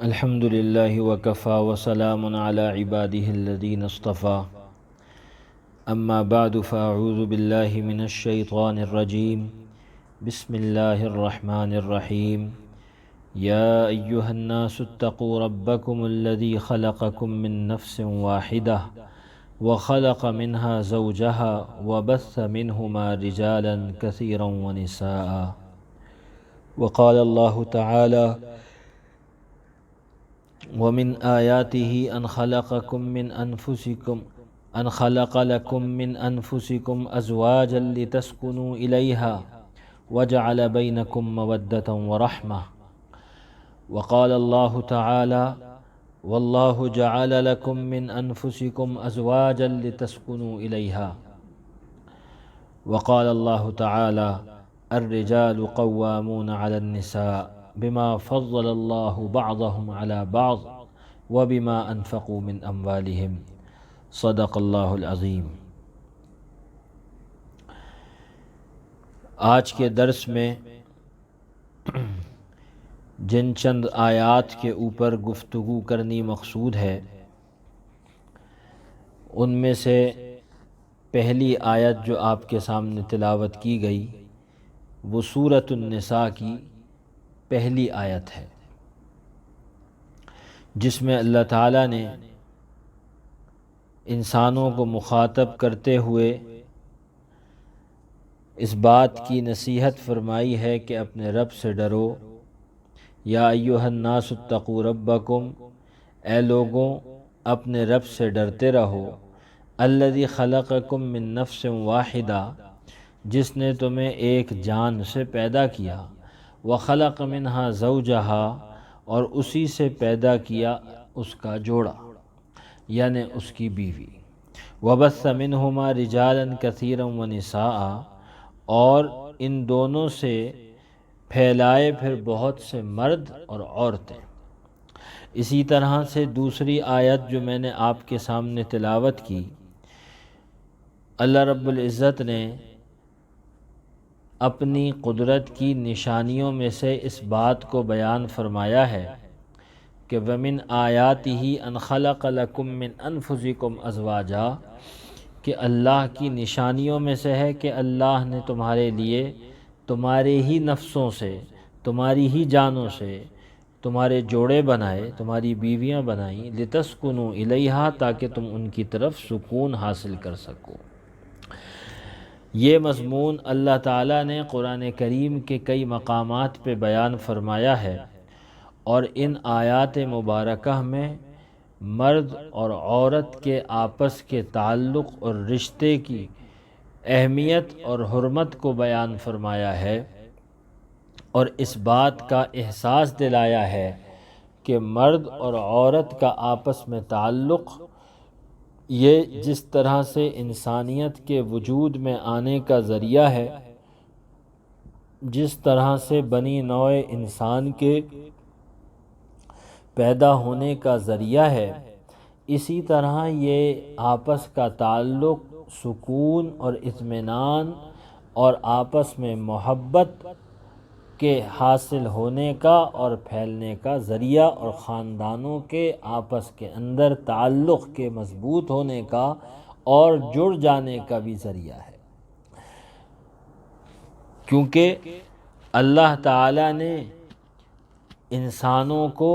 الحمد لله وكفى وسلام على عباده الذين اصطفى أما بعد فأعوذ بالله من الشيطان الرجيم بسم الله الرحمن الرحيم يا أيها الناس اتقوا ربكم الذي خلقكم من نفس واحدة وخلق منها زوجها وبث منهما رجالا كثيرا ونساء وقال الله تعالى ومن آياته أن خلق لكم من أنفسكم أزواجا لتسكنوا إليها وجعل بينكم مودة ورحمة وقال الله تعالى والله جعل لكم من أنفسكم أزواجا لتسكنوا إليها وقال الله تعالى الرجال قوامون على النساء بما فضل الله بعضهم على بعض وبما انفقوا من اموالهم صدق اللہ العظیم۔ آج کے درس میں جن چند آیات کے اوپر گفتگو کرنی مقصود ہے ان میں سے پہلی آیت جو آپ کے سامنے تلاوت کی گئی وہ سورۃ النساء کی پہلی آیت ہے، جس میں اللہ تعالیٰ نے انسانوں کو مخاطب کرتے ہوئے اس بات کی نصیحت فرمائی ہے کہ اپنے رب سے ڈرو۔ یا ایھا الناس اتقوا ربکم، اے لوگوں اپنے رب سے ڈرتے رہو۔ الذی خلقکم من نفس واحدہ، جس نے تمہیں ایک جان سے پیدا کیا، وخلق منہا زوجہا، اور اسی سے پیدا کیا اس کا جوڑا یعنی اس کی بیوی، وبث منہما رجالا کثیرا ونساء، اور ان دونوں سے پھیلائے پھر بہت سے مرد اور عورتیں۔ اسی طرح سے دوسری آیت جو میں نے آپ کے سامنے تلاوت کی، اللہ رب العزت نے اپنی قدرت کی نشانیوں میں سے اس بات کو بیان فرمایا ہے کہ وَمِنْ آیَاتِهِ أَنْ خَلَقَ لَكُم مِّنْ أَنفُسِكُمْ أَزْوَاجًا، کہ اللہ کی نشانیوں میں سے ہے کہ اللہ نے تمہارے لیے تمہارے ہی نفسوں سے، تمہاری ہی جانوں سے تمہارے جوڑے بنائے، تمہاری بیویاں بنائیں، لِتَسْكُنُوا إِلَيْهَا، تاکہ تم ان کی طرف سکون حاصل کر سکو۔ یہ مضمون اللہ تعالیٰ نے قرآن کریم کے کئی مقامات پہ بیان فرمایا ہے، اور ان آیات مبارکہ میں مرد اور عورت کے آپس کے تعلق اور رشتے کی اہمیت اور حرمت کو بیان فرمایا ہے، اور اس بات کا احساس دلایا ہے کہ مرد اور عورت کا آپس میں تعلق یہ جس طرح سے انسانیت کے وجود میں آنے کا ذریعہ ہے، جس طرح سے بنی نوع انسان کے پیدا ہونے کا ذریعہ ہے، اسی طرح یہ آپس کا تعلق سکون اور اطمینان اور آپس میں محبت کے حاصل ہونے کا اور پھیلنے کا ذریعہ، اور خاندانوں کے آپس کے اندر تعلق کے مضبوط ہونے کا اور جڑ جانے کا بھی ذریعہ ہے، کیونکہ اللہ تعالیٰ نے انسانوں کو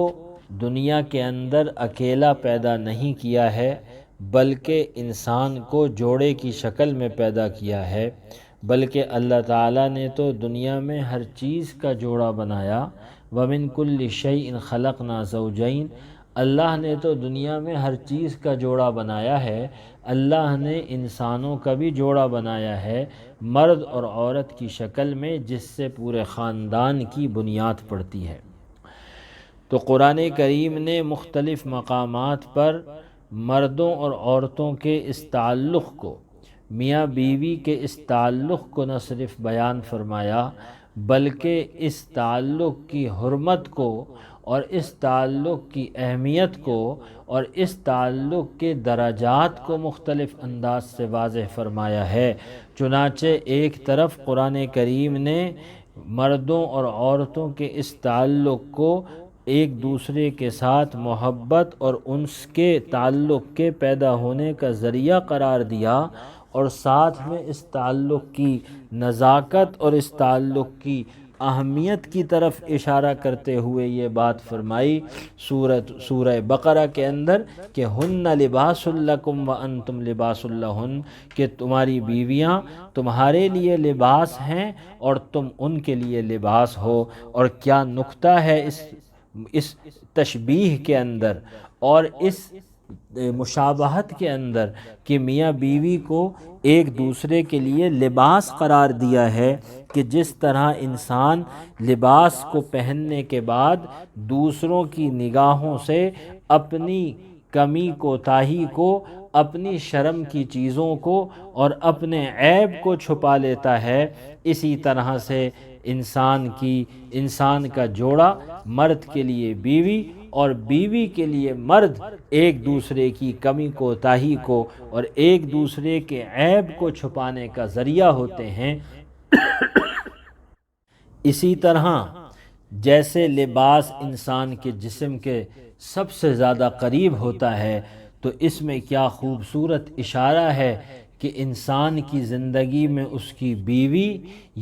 دنیا کے اندر اکیلا پیدا نہیں کیا ہے، بلکہ انسان کو جوڑے کی شکل میں پیدا کیا ہے، بلکہ اللہ تعالیٰ نے تو دنیا میں ہر چیز کا جوڑا بنایا۔ وَمِن كُلِّ شَيْءٍ خَلَقْنَا زَوْجَيْنِ، اللہ نے تو دنیا میں ہر چیز کا جوڑا بنایا ہے، اللہ نے انسانوں کا بھی جوڑا بنایا ہے مرد اور عورت کی شکل میں، جس سے پورے خاندان کی بنیاد پڑتی ہے۔ تو قرآن کریم نے مختلف مقامات پر مردوں اور عورتوں کے اس تعلق کو، میاں بیوی کے اس تعلق کو نہ صرف بیان فرمایا، بلکہ اس تعلق کی حرمت کو اور اس تعلق کی اہمیت کو اور اس تعلق کے درجات کو مختلف انداز سے واضح فرمایا ہے۔ چنانچہ ایک طرف قرآن کریم نے مردوں اور عورتوں کے اس تعلق کو ایک دوسرے کے ساتھ محبت اور انس کے تعلق کے پیدا ہونے کا ذریعہ قرار دیا، اور ساتھ میں اس تعلق کی نزاکت اور اس تعلق کی اہمیت کی طرف اشارہ کرتے ہوئے یہ بات فرمائی سورہ بقرہ کے اندر کہ ہن لباس لکم وانتم لباس لہن، کہ تمہاری بیویاں تمہارے لیے لباس ہیں اور تم ان کے لیے لباس ہو۔ اور کیا نکتہ ہے اس تشبیہ کے اندر اور اس مشابہت کے اندر کہ میاں بیوی کو ایک دوسرے کے لیے لباس قرار دیا ہے، کہ جس طرح انسان لباس کو پہننے کے بعد دوسروں کی نگاہوں سے اپنی کمی کوتاہی کو، اپنی شرم کی چیزوں کو اور اپنے عیب کو چھپا لیتا ہے، اسی طرح سے انسان کا جوڑا، مرد کے لیے بیوی اور بیوی کے لیے مرد، ایک دوسرے کی کمی کوتاہی کو اور ایک دوسرے کے عیب کو چھپانے کا ذریعہ ہوتے ہیں۔ اسی طرح جیسے لباس انسان کے جسم کے سب سے زیادہ قریب ہوتا ہے، تو اس میں کیا خوبصورت اشارہ ہے کہ انسان کی زندگی میں اس کی بیوی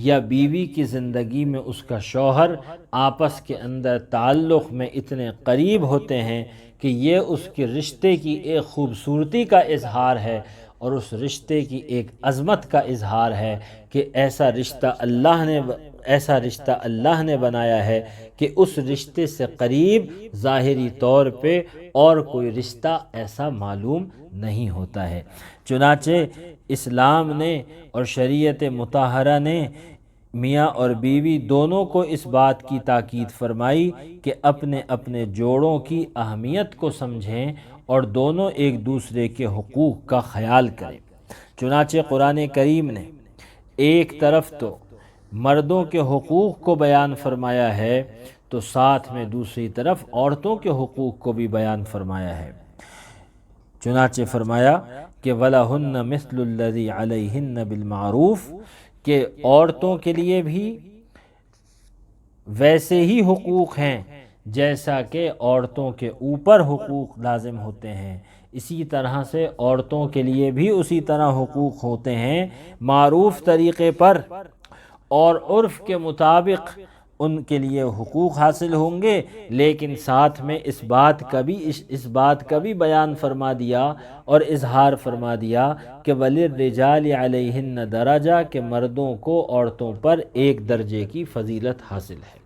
یا بیوی کی زندگی میں اس کا شوہر آپس کے اندر تعلق میں اتنے قریب ہوتے ہیں کہ یہ اس کے رشتے کی ایک خوبصورتی کا اظہار ہے اور اس رشتے کی ایک عظمت کا اظہار ہے کہ ایسا رشتہ اللہ نے بنایا ہے کہ اس رشتے سے قریب ظاہری طور پہ اور کوئی رشتہ ایسا معلوم نہیں ہوتا ہے۔ چنانچہ اسلام نے اور شریعت مطہرہ نے میاں اور بیوی دونوں کو اس بات کی تاکید فرمائی کہ اپنے اپنے جوڑوں کی اہمیت کو سمجھیں اور دونوں ایک دوسرے کے حقوق کا خیال کریں۔ چنانچہ قرآن کریم نے ایک طرف تو مردوں کے حقوق کو بیان فرمایا ہے تو ساتھ میں دوسری طرف عورتوں کے حقوق کو بھی بیان فرمایا ہے۔ چنانچہ فرمایا کہ وَلَهُنَّ مِثْلُ الَّذِي عَلَيْهِنَّ بِالْمَعْرُوفِ، کہ عورتوں کے لیے بھی ویسے ہی حقوق ہیں جیسا کہ عورتوں کے اوپر حقوق لازم ہوتے ہیں، اسی طرح سے عورتوں کے لیے بھی اسی طرح حقوق ہوتے ہیں معروف طریقے پر، اور عرف کے مطابق ان کے لیے حقوق حاصل ہوں گے، لیکن ساتھ میں اس بات کا بھی بیان فرما دیا اور اظہار فرما دیا کہ وَلِلرِّجَالِ عَلَيْهِنَّ دَرَجَةٌ، کہ مردوں کو عورتوں پر ایک درجے کی فضیلت حاصل ہے،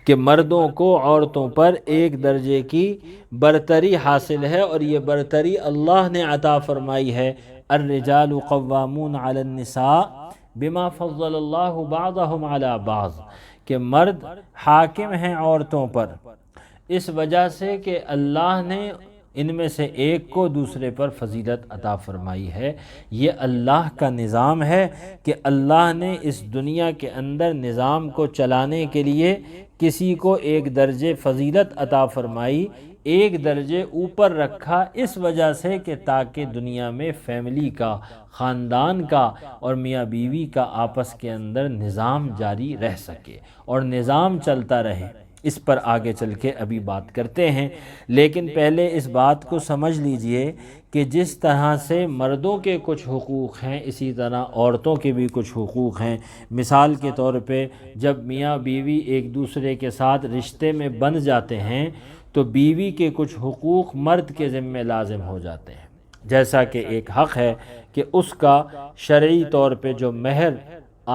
کہ مردوں کو عورتوں پر ایک درجے کی برتری حاصل ہے، اور یہ برتری اللہ نے عطا فرمائی ہے۔ الرجال قوامون علی النساء بما فضل اللہ بعضهم علی بعض، کہ مرد حاکم ہیں عورتوں پر اس وجہ سے کہ اللہ نے ان میں سے ایک کو دوسرے پر فضیلت عطا فرمائی ہے۔ یہ اللہ کا نظام ہے کہ اللہ نے اس دنیا کے اندر نظام کو چلانے کے لیے کسی کو ایک درجے فضیلت عطا فرمائی، ایک درجے اوپر رکھا، اس وجہ سے کہ تاکہ دنیا میں فیملی کا، خاندان کا اور میاں بیوی کا آپس کے اندر نظام جاری رہ سکے اور نظام چلتا رہے۔ اس پر آگے چل کے ابھی بات کرتے ہیں، لیکن پہلے اس بات کو سمجھ لیجئے کہ جس طرح سے مردوں کے کچھ حقوق ہیں اسی طرح عورتوں کے بھی کچھ حقوق ہیں۔ مثال کے طور پہ جب میاں بیوی ایک دوسرے کے ساتھ رشتے میں بندھ جاتے ہیں تو بیوی کے کچھ حقوق مرد کے ذمہ لازم ہو جاتے ہیں، جیسا کہ ایک حق ہے کہ اس کا شرعی طور پہ جو مہر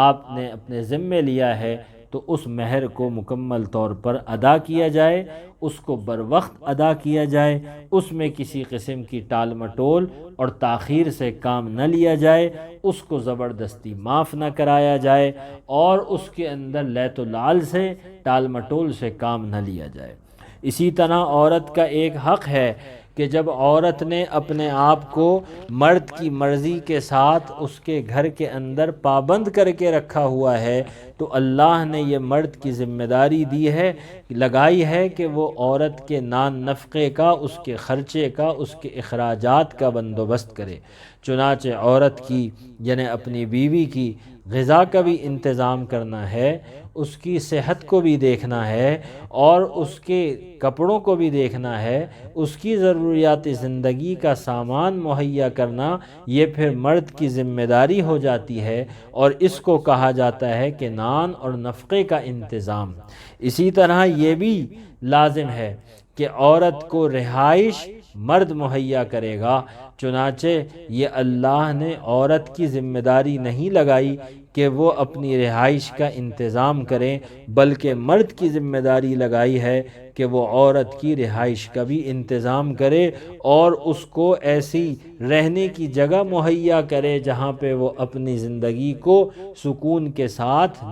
آپ نے اپنے ذمہ لیا ہے تو اس مہر کو مکمل طور پر ادا کیا جائے، اس کو بروقت ادا کیا جائے، اس میں کسی قسم کی ٹال مٹول اور تاخیر سے کام نہ لیا جائے، اس کو زبردستی معاف نہ کرایا جائے اور اس کے اندر لیت و لال سے، ٹال مٹول سے کام نہ لیا جائے۔ اسی طرح عورت کا ایک حق ہے کہ جب عورت نے اپنے آپ کو مرد کی مرضی کے ساتھ اس کے گھر کے اندر پابند کر کے رکھا ہوا ہے تو اللہ نے یہ مرد کی ذمہ داری دی ہے، لگائی ہے کہ وہ عورت کے نان نفقے کا، اس کے خرچے کا، اس کے اخراجات کا بندوبست کرے۔ چنانچہ عورت کی یعنی اپنی بیوی کی غذا کا بھی انتظام کرنا ہے، اس کی صحت کو بھی دیکھنا ہے، اور اس کے کپڑوں کو بھی دیکھنا ہے، اس کی ضروریات زندگی کا سامان مہیا کرنا، یہ پھر مرد کی ذمہ داری ہو جاتی ہے، اور اس کو کہا جاتا ہے کہ نان اور نفقے کا انتظام۔ اسی طرح یہ بھی لازم ہے کہ عورت کو رہائش مرد مہیا کرے گا۔ چنانچہ یہ اللہ نے عورت کی ذمہ داری نہیں لگائی کہ وہ اپنی رہائش کا انتظام کریں، بلکہ مرد کی ذمہ داری لگائی ہے کہ وہ عورت کی رہائش کا بھی انتظام کرے اور اس کو ایسی رہنے کی جگہ مہیا کرے جہاں پہ وہ اپنی زندگی کو سکون کے ساتھ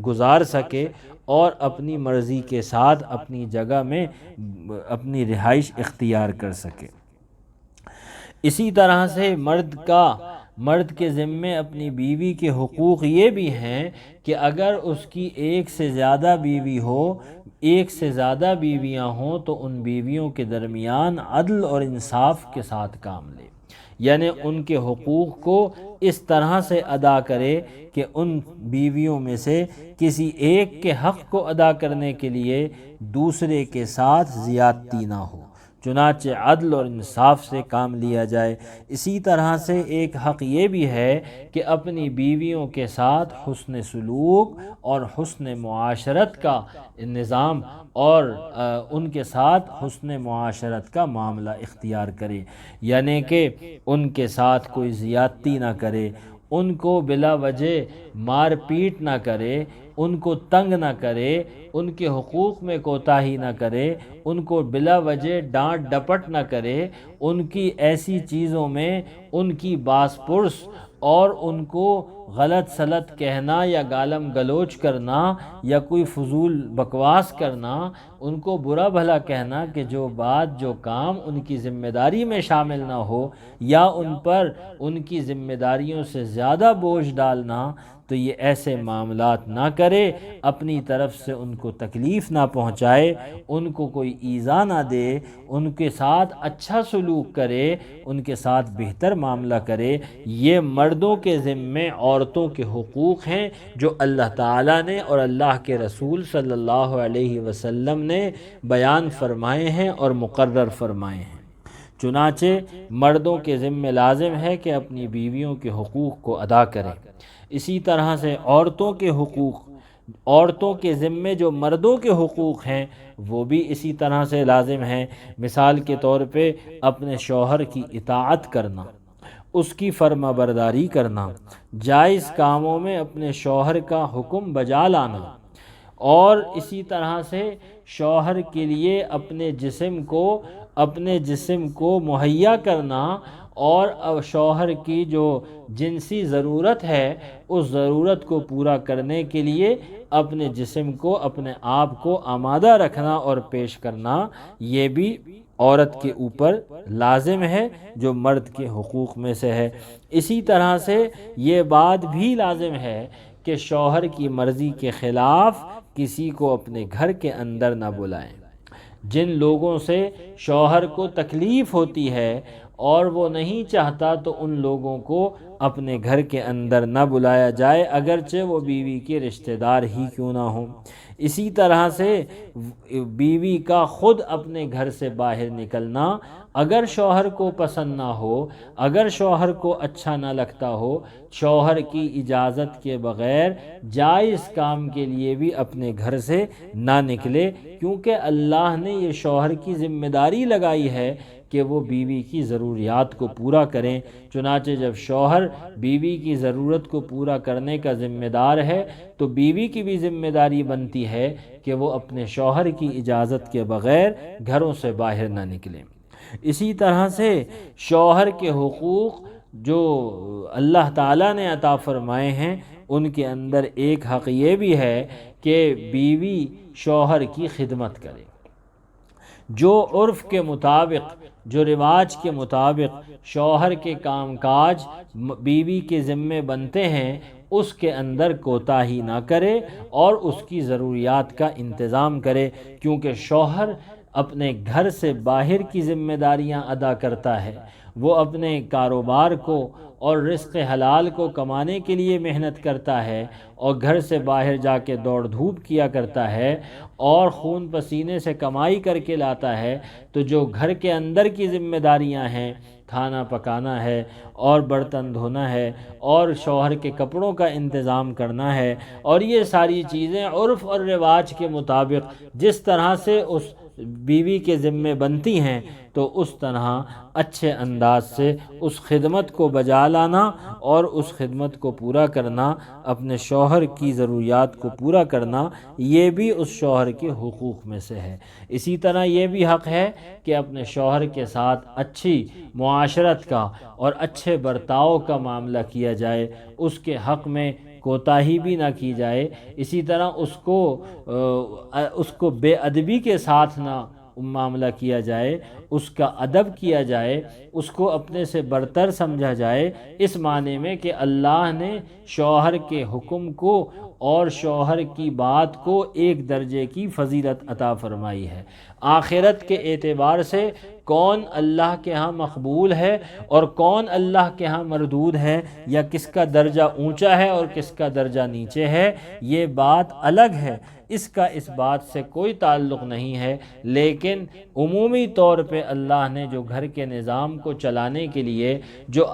گزار سکے اور اپنی مرضی کے ساتھ اپنی جگہ میں اپنی رہائش اختیار کر سکے۔ اسی طرح سے مرد کے ذمے اپنی بیوی کے حقوق یہ بھی ہیں کہ اگر اس کی ایک سے زیادہ بیوی ہو، ایک سے زیادہ بیویاں ہوں، تو ان بیویوں کے درمیان عدل اور انصاف کے ساتھ کام لے، یعنی ان کے حقوق کو اس طرح سے ادا کرے کہ ان بیویوں میں سے کسی ایک کے حق کو ادا کرنے کے لیے دوسرے کے ساتھ زیادتی نہ ہو، چنانچہ عدل اور انصاف سے کام لیا جائے۔ اسی طرح سے ایک حق یہ بھی ہے کہ اپنی بیویوں کے ساتھ حسن سلوک اور حسن معاشرت کا نظام اور ان کے ساتھ حسن معاشرت کا معاملہ اختیار کرے، یعنی کہ ان کے ساتھ کوئی زیادتی نہ کرے، ان کو بلا وجہ مار پیٹ نہ کرے، ان کو تنگ نہ کرے، ان کے حقوق میں کوتاہی نہ کرے، ان کو بلا وجہ ڈانٹ ڈپٹ نہ کرے، ان کی ایسی چیزوں میں ان کی باس پرس اور ان کو غلط سلط کہنا یا گالم گلوچ کرنا یا کوئی فضول بکواس کرنا، ان کو برا بھلا کہنا کہ جو بات جو کام ان کی ذمہ داری میں شامل نہ ہو، یا ان پر ان کی ذمہ داریوں سے زیادہ بوجھ ڈالنا، تو یہ ایسے معاملات نہ کرے، اپنی طرف سے ان کو تکلیف نہ پہنچائے، ان کو کوئی ایذا نہ دے، ان کے ساتھ اچھا سلوک کرے، ان کے ساتھ بہتر معاملہ کرے۔ یہ مردوں کے ذمے عورتوں کے حقوق ہیں جو اللہ تعالیٰ نے اور اللہ کے رسول صلی اللہ علیہ وسلم نے بیان فرمائے ہیں اور مقرر فرمائے ہیں۔ چنانچہ مردوں کے ذمے لازم ہے کہ اپنی بیویوں کے حقوق کو ادا کریں۔ اسی طرح سے عورتوں کے ذمے جو مردوں کے حقوق ہیں وہ بھی اسی طرح سے لازم ہیں۔ مثال کے طور پہ اپنے شوہر کی اطاعت کرنا، اس کی فرما برداری کرنا، جائز کاموں میں اپنے شوہر کا حکم بجا لانا، اور اسی طرح سے شوہر کے لیے اپنے جسم کو مہیا کرنا، اور شوہر کی جو جنسی ضرورت ہے اس ضرورت کو پورا کرنے کے لیے اپنے جسم کو، اپنے آپ کو آمادہ رکھنا اور پیش کرنا، یہ بھی عورت کے اوپر لازم ہے جو مرد کے حقوق میں سے ہے۔ اسی طرح سے یہ بات بھی لازم ہے کہ شوہر کی مرضی کے خلاف کسی کو اپنے گھر کے اندر نہ بلائیں۔ جن لوگوں سے شوہر کو تکلیف ہوتی ہے اور وہ نہیں چاہتا تو ان لوگوں کو اپنے گھر کے اندر نہ بلایا جائے، اگرچہ وہ بیوی کے رشتہ دار ہی کیوں نہ ہوں۔ اسی طرح سے بیوی کا خود اپنے گھر سے باہر نکلنا اگر شوہر کو پسند نہ ہو، اگر شوہر کو اچھا نہ لگتا ہو، شوہر کی اجازت کے بغیر جائز کام کے لیے بھی اپنے گھر سے نہ نکلے، کیونکہ اللہ نے یہ شوہر کی ذمہ داری لگائی ہے کہ وہ بیوی کی ضروریات کو پورا کریں۔ چنانچہ جب شوہر بیوی کی ضرورت کو پورا کرنے کا ذمہ دار ہے تو بیوی کی بھی ذمہ داری بنتی ہے کہ وہ اپنے شوہر کی اجازت کے بغیر گھروں سے باہر نہ نکلیں۔ اسی طرح سے شوہر کے حقوق جو اللہ تعالیٰ نے عطا فرمائے ہیں ان کے اندر ایک حق یہ بھی ہے کہ بیوی شوہر کی خدمت کرے۔ جو عرف کے مطابق، جو رواج کے مطابق شوہر کے کام کاج بیوی کے ذمے بنتے ہیں اس کے اندر کوتاہی نہ کرے اور اس کی ضروریات کا انتظام کرے، کیونکہ شوہر اپنے گھر سے باہر کی ذمہ داریاں ادا کرتا ہے، وہ اپنے کاروبار کو اور رزق حلال کو کمانے کے لیے محنت کرتا ہے اور گھر سے باہر جا کے دوڑ دھوپ کیا کرتا ہے اور خون پسینے سے کمائی کر کے لاتا ہے، تو جو گھر کے اندر کی ذمہ داریاں ہیں، کھانا پکانا ہے اور برتن دھونا ہے اور شوہر کے کپڑوں کا انتظام کرنا ہے، اور یہ ساری چیزیں عرف اور رواج کے مطابق جس طرح سے اس بیوی کے ذمے بنتی ہیں، تو اس طرح اچھے انداز سے اس خدمت کو بجا لانا اور اس خدمت کو پورا کرنا، اپنے شوہر کی ضروریات کو پورا کرنا، یہ بھی اس شوہر کے حقوق میں سے ہے۔ اسی طرح یہ بھی حق ہے کہ اپنے شوہر کے ساتھ اچھی معاشرت کا اور اچھے برتاؤ کا معاملہ کیا جائے، اس کے حق میں کوتاہی بھی نہ کی جائے، اسی طرح اس کو بے ادبی کے ساتھ نہ معاملہ کیا جائے، اس کا ادب کیا جائے، اس کو اپنے سے برتر سمجھا جائے، اس معنی میں کہ اللہ نے شوہر کے حکم کو اور شوہر کی بات کو ایک درجے کی فضیلت عطا فرمائی ہے۔ آخرت کے اعتبار سے کون اللہ کے ہاں مقبول ہے اور کون اللہ کے ہاں مردود ہے، یا کس کا درجہ اونچا ہے اور کس کا درجہ نیچے ہے، یہ بات الگ ہے، اس کا اس بات سے کوئی تعلق نہیں ہے، لیکن عمومی طور پہ اللہ نے جو گھر کے نظام کو چلانے کے لیے جو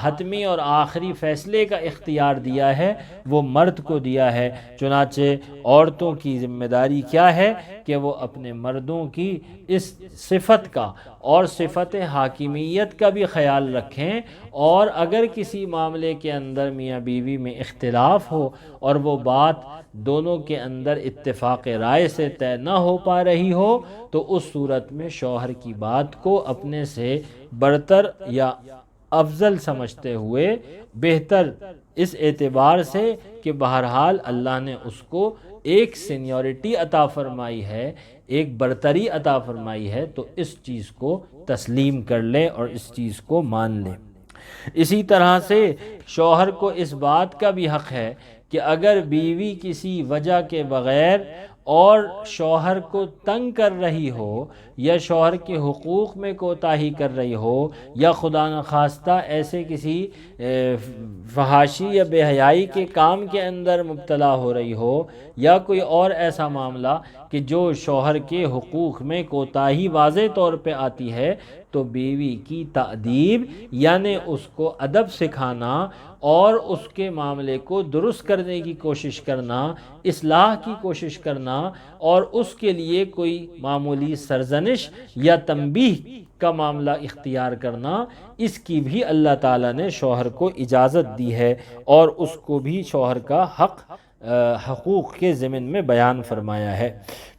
حتمی اور آخری فیصلے کا اختیار دیا ہے وہ مرد کو دیا ہے۔ چنانچہ عورتوں کی ذمہ داری کیا ہے کہ وہ اپنے مردوں کی اس صفت کا اور صفت حاکمیت کا بھی خیال رکھیں، اور اگر کسی معاملے کے اندر میاں بیوی میں اختلاف ہو اور وہ بات دونوں کے اندر اتفاق رائے سے طے نہ ہو پا رہی ہو، تو اس صورت میں شوہر کی بات کو اپنے سے برتر یا افضل سمجھتے ہوئے بہتر اس اعتبار سے کہ بہرحال اللہ نے اس کو ایک سینیورٹی عطا فرمائی ہے، ایک برتری عطا فرمائی ہے، تو اس چیز کو تسلیم کر لیں اور اس چیز کو مان لیں۔ اسی طرح سے شوہر کو اس بات کا بھی حق ہے کہ اگر بیوی کسی وجہ کے بغیر اور شوہر کو تنگ کر رہی ہو یا شوہر کے حقوق میں کوتاہی کر رہی ہو یا خدا نخواستہ ایسے کسی فحاشی یا بے حیائی کے کام کے اندر مبتلا ہو رہی ہو یا کوئی اور ایسا معاملہ کہ جو شوہر کے حقوق میں کوتاہی واضح طور پہ آتی ہے، تو بیوی کی تأدیب یعنی اس کو ادب سکھانا اور اس کے معاملے کو درست کرنے کی کوشش کرنا، اصلاح کی کوشش کرنا، اور اس کے لیے کوئی معمولی سرزنش یا تنبیہ کا معاملہ اختیار کرنا، اس کی بھی اللہ تعالیٰ نے شوہر کو اجازت دی ہے اور اس کو بھی شوہر کا حقوق کے ضمن میں بیان فرمایا ہے۔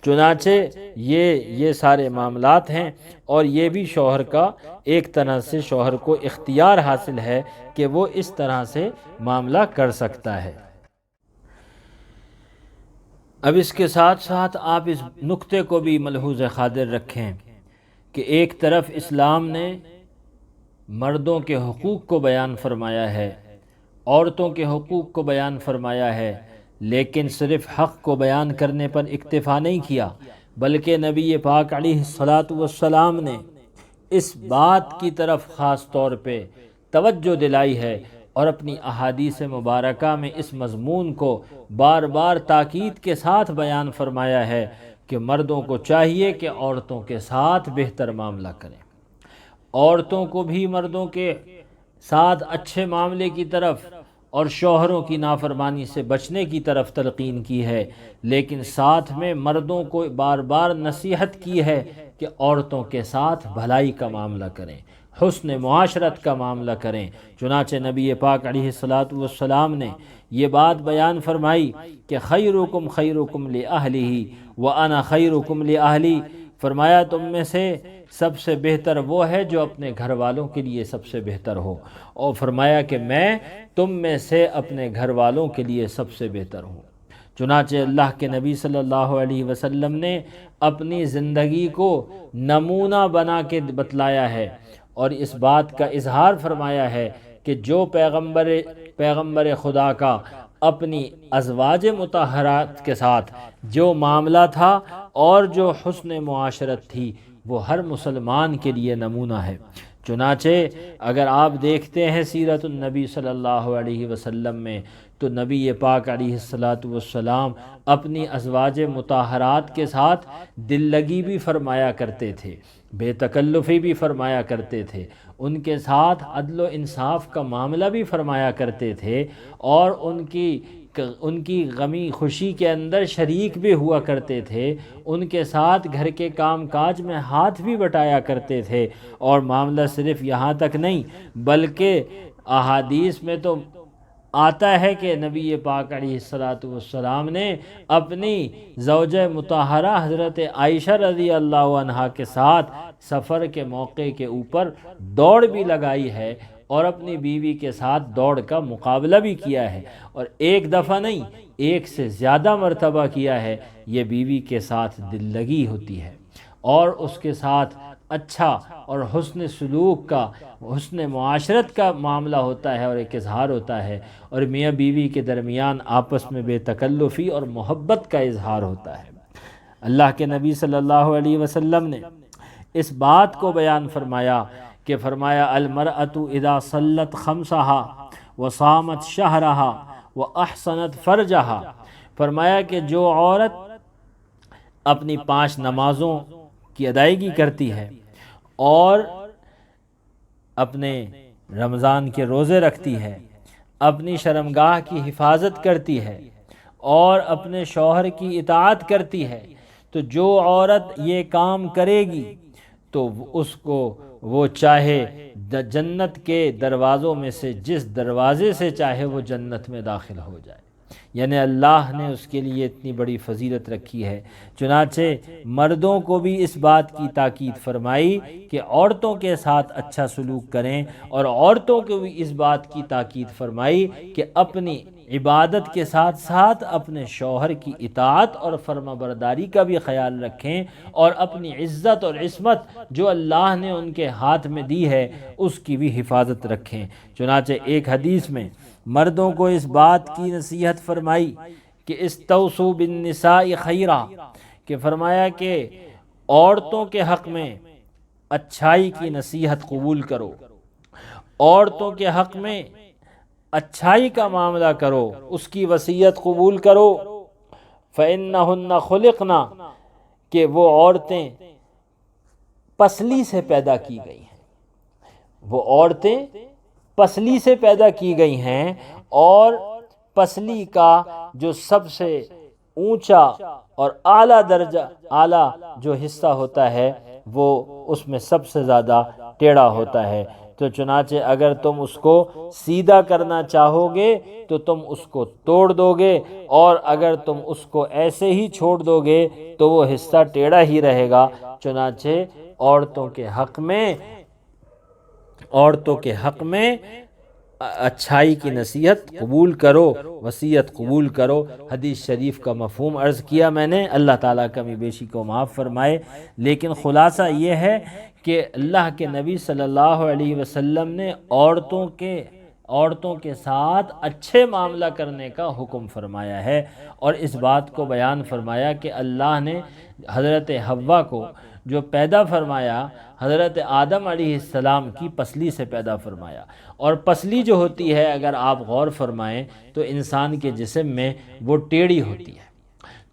چنانچہ یہ سارے معاملات ہیں، اور یہ بھی شوہر کا ایک طرح سے شوہر کو اختیار حاصل ہے کہ وہ اس طرح سے معاملہ کر سکتا ہے۔ اب اس کے ساتھ ساتھ آپ اس نقطے کو بھی ملحوظ خاطر رکھیں کہ ایک طرف اسلام نے مردوں کے حقوق کو بیان فرمایا ہے، عورتوں کے حقوق کو بیان فرمایا ہے، لیکن صرف حق کو بیان کرنے پر اکتفا نہیں کیا، بلکہ نبی پاک علیہ الصلاۃ نے اس بات کی طرف خاص طور پہ توجہ دلائی ہے اور اپنی احادیث مبارکہ میں اس مضمون کو بار بار تاکید کے ساتھ بیان فرمایا ہے کہ مردوں کو چاہیے کہ عورتوں کے ساتھ بہتر معاملہ کریں، عورتوں کو بھی مردوں کے ساتھ اچھے معاملے کی طرف اور شوہروں کی نافرمانی سے بچنے کی طرف تلقین کی ہے، لیکن ساتھ میں مردوں کو بار بار نصیحت کی ہے کہ عورتوں کے ساتھ بھلائی کا معاملہ کریں، حسن معاشرت کا معاملہ کریں۔ چنانچہ نبی پاک علیہ الصلاۃ نے یہ بات بیان فرمائی کہ خیرکم خیرکم لأہلہ وأنا خیرکم لأہلی، فرمایا تم میں سے سب سے بہتر وہ ہے جو اپنے گھر والوں کے لیے سب سے بہتر ہو، اور فرمایا کہ میں تم میں سے اپنے گھر والوں کے لیے سب سے بہتر ہوں۔ چنانچہ اللہ کے نبی صلی اللہ علیہ وسلم نے اپنی زندگی کو نمونہ بنا کے بتلایا ہے اور اس بات کا اظہار فرمایا ہے کہ جو پیغمبر خدا کا اپنی ازواج مطہرات کے ساتھ جو معاملہ تھا اور جو حسن معاشرت تھی وہ ہر مسلمان کے لیے نمونہ ہے۔ چنانچہ اگر آپ دیکھتے ہیں سیرت النبی صلی اللہ علیہ وسلم میں تو نبی پاک علیہ الصلاۃ والسلام اپنی ازواج مطہرات کے ساتھ دل لگی بھی فرمایا کرتے تھے، بے تکلفی بھی فرمایا کرتے تھے، ان کے ساتھ عدل و انصاف کا معاملہ بھی فرمایا کرتے تھے، اور ان کی غمی خوشی کے اندر شریک بھی ہوا کرتے تھے، ان کے ساتھ گھر کے کام کاج میں ہاتھ بھی بٹایا کرتے تھے۔ اور معاملہ صرف یہاں تک نہیں بلکہ احادیث میں تو آتا ہے کہ نبی پاک علیہ الصلاۃ والسلام نے اپنی زوجہ مطہرہ حضرت عائشہ رضی اللہ عنہا کے ساتھ سفر کے موقع کے اوپر دوڑ بھی لگائی ہے، اور اپنی بیوی کے ساتھ دوڑ کا مقابلہ بھی کیا ہے، اور ایک دفعہ نہیں ایک سے زیادہ مرتبہ کیا ہے۔ یہ بیوی کے ساتھ دل لگی ہوتی ہے اور اس کے ساتھ اچھا اور حسن سلوک کا، حسن معاشرت کا معاملہ ہوتا ہے اور ایک اظہار ہوتا ہے، اور میاں بیوی کے درمیان آپس میں بے تکلفی اور محبت کا اظہار ہوتا ہے۔ اللہ کے نبی صلی اللہ علیہ وسلم نے اس بات کو بیان فرمایا کہ فرمایا المرأۃ اذا صلت خمسہا وصامت شہرہا واحسنت فرجہا، فرمایا کہ جو عورت اپنی 5 نمازوں کی ادائیگی کرتی ہے اور اپنے رمضان کے روزے رکھتی ہے، اپنی شرمگاہ کی حفاظت کرتی ہے اور اپنے شوہر کی اطاعت کرتی ہے، تو جو عورت یہ کام کرے گی تو اس کو وہ چاہے جنت کے دروازوں میں سے جس دروازے سے چاہے وہ جنت میں داخل ہو جائے، یعنی اللہ نے اس کے لیے اتنی بڑی فضیلت رکھی ہے۔ چنانچہ مردوں کو بھی اس بات کی تاکید فرمائی کہ عورتوں کے ساتھ اچھا سلوک کریں، اور عورتوں کو بھی اس بات کی تاکید فرمائی کہ اپنی عبادت کے ساتھ ساتھ اپنے شوہر کی اطاعت اور فرما برداری کا بھی خیال رکھیں، اور اپنی عزت اور عصمت جو اللہ نے ان کے ہاتھ میں دی ہے اس کی بھی حفاظت رکھیں۔ چنانچہ ایک حدیث میں مردوں کو اس بات کی نصیحت فرمائی کہ استوصوا بالنساء خیرا، کہ فرمایا کہ عورتوں کے حق میں اچھائی کی نصیحت قبول کرو، عورتوں کے حق میں اچھائی کا معاملہ کرو، اس کی وصیت قبول کرو۔ فَإِنَّهُنَّ خُلِقْنَا، کہ وہ عورتیں پسلی سے پیدا کی گئی ہیں، وہ عورتیں پسلی سے پیدا کی گئی ہیں، اور پسلی کا جو سب سے اونچا اور اعلیٰ درجہ، اعلیٰ جو حصہ ہوتا ہے وہ اس میں سب سے زیادہ ٹیڑھا ہوتا ہے۔ تو چنانچہ اگر تم اس کو سیدھا کرنا چاہو گے تو تم اس کو توڑ دو گے، اور اگر تم اس کو ایسے ہی چھوڑ دو گے تو وہ حصہ ٹیڑھا ہی رہے گا۔ چنانچہ عورتوں کے حق میں اچھائی کی نصیحت قبول کرو، وصیت قبول کرو۔ حدیث شریف کا مفہوم عرض کیا میں نے، اللہ تعالیٰ کمی بیشی کو معاف فرمائے، لیکن خلاصہ یہ ہے کہ اللہ کے نبی صلی اللہ علیہ وسلم نے عورتوں کے ساتھ اچھے معاملہ کرنے کا حکم فرمایا ہے، اور اس بات کو بیان فرمایا کہ اللہ نے حضرت حوا کو جو پیدا فرمایا حضرت آدم علیہ السلام کی پسلی سے پیدا فرمایا، اور پسلی جو ہوتی ہے اگر آپ غور فرمائیں تو انسان کے جسم میں وہ ٹیڑھی ہوتی ہے،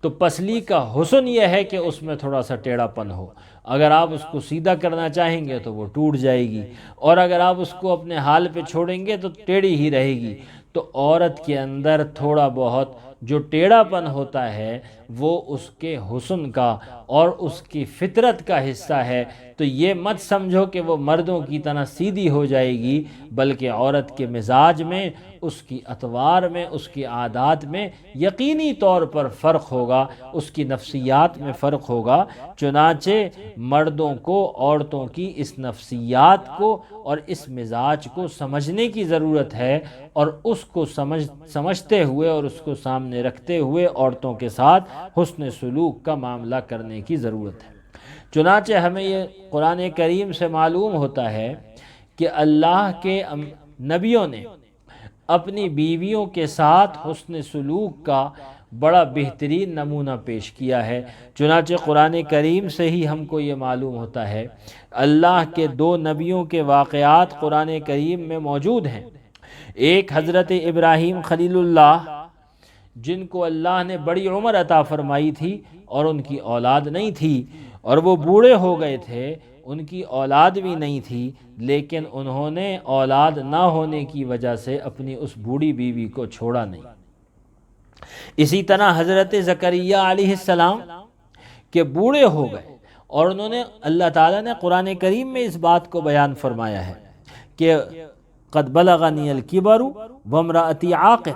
تو پسلی کا حسن یہ ہے کہ اس میں تھوڑا سا ٹیڑھا پن ہو، اگر آپ اس کو سیدھا کرنا چاہیں گے تو وہ ٹوٹ جائے گی، اور اگر آپ اس کو اپنے حال پہ چھوڑیں گے تو ٹیڑھی ہی رہے گی۔ تو عورت کے اندر تھوڑا بہت جو ٹیڑھا پن ہوتا ہے وہ اس کے حسن کا اور اس کی فطرت کا حصہ ہے، تو یہ مت سمجھو کہ وہ مردوں کی طرح سیدھی ہو جائے گی، بلکہ عورت کے مزاج میں، اس کی اطوار میں، اس کی عادات میں یقینی طور پر فرق ہوگا، اس کی نفسیات میں فرق ہوگا۔ چنانچہ مردوں کو عورتوں کی اس نفسیات کو اور اس مزاج کو سمجھنے کی ضرورت ہے، اور اس کو سمجھتے ہوئے اور اس کو سامنے رکھتے ہوئے عورتوں کے ساتھ حسن سلوک کا معاملہ کرنے کی ضرورت ہے۔ چنانچہ ہمیں یہ قرآن کریم سے معلوم ہوتا ہے کہ اللہ کے نبیوں نے اپنی بیویوں کے ساتھ حسن سلوک کا بڑا بہترین نمونہ پیش کیا ہے۔ چنانچہ قرآن کریم سے ہی ہم کو یہ معلوم ہوتا ہے، اللہ کے دو نبیوں کے واقعات قرآن کریم میں موجود ہیں۔ ایک حضرت ابراہیم خلیل اللہ، جن کو اللہ نے بڑی عمر عطا فرمائی تھی اور ان کی اولاد نہیں تھی، اور وہ بوڑھے ہو گئے تھے، ان کی اولاد بھی نہیں تھی، لیکن انہوں نے اولاد نہ ہونے کی وجہ سے اپنی اس بوڑھی بیوی کو چھوڑا نہیں۔ اسی طرح حضرت زکریا علیہ السلام کہ بوڑھے ہو گئے، اور انہوں نے، اللہ تعالیٰ نے قرآن کریم میں اس بات کو بیان فرمایا ہے کہ قد بلغنی الکبر وامرأتی عاقر،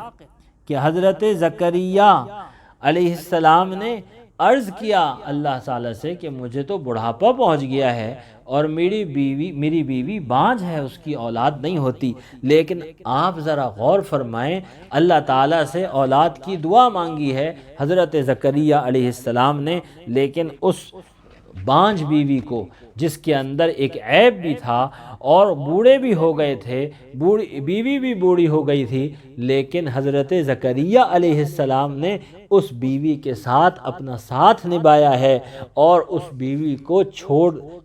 کہ حضرت زکریا علیہ السلام نے عرض کیا اللہ تعالیٰ سے کہ مجھے تو بڑھاپا پہنچ گیا ہے اور میری بیوی بانجھ ہے، اس کی اولاد نہیں ہوتی، لیکن آپ ذرا غور فرمائیں، اللہ تعالیٰ سے اولاد کی دعا مانگی ہے حضرت زکریا علیہ السلام نے، لیکن اس بانجھ بیوی کو، جس کے اندر ایک عیب بھی تھا اور بوڑھے بھی ہو گئے تھے، بیوی بھی بوڑھی ہو گئی تھی، لیکن حضرت زکریا علیہ السلام نے اس بیوی کے ساتھ اپنا ساتھ نبھایا ہے، اور اس بیوی کو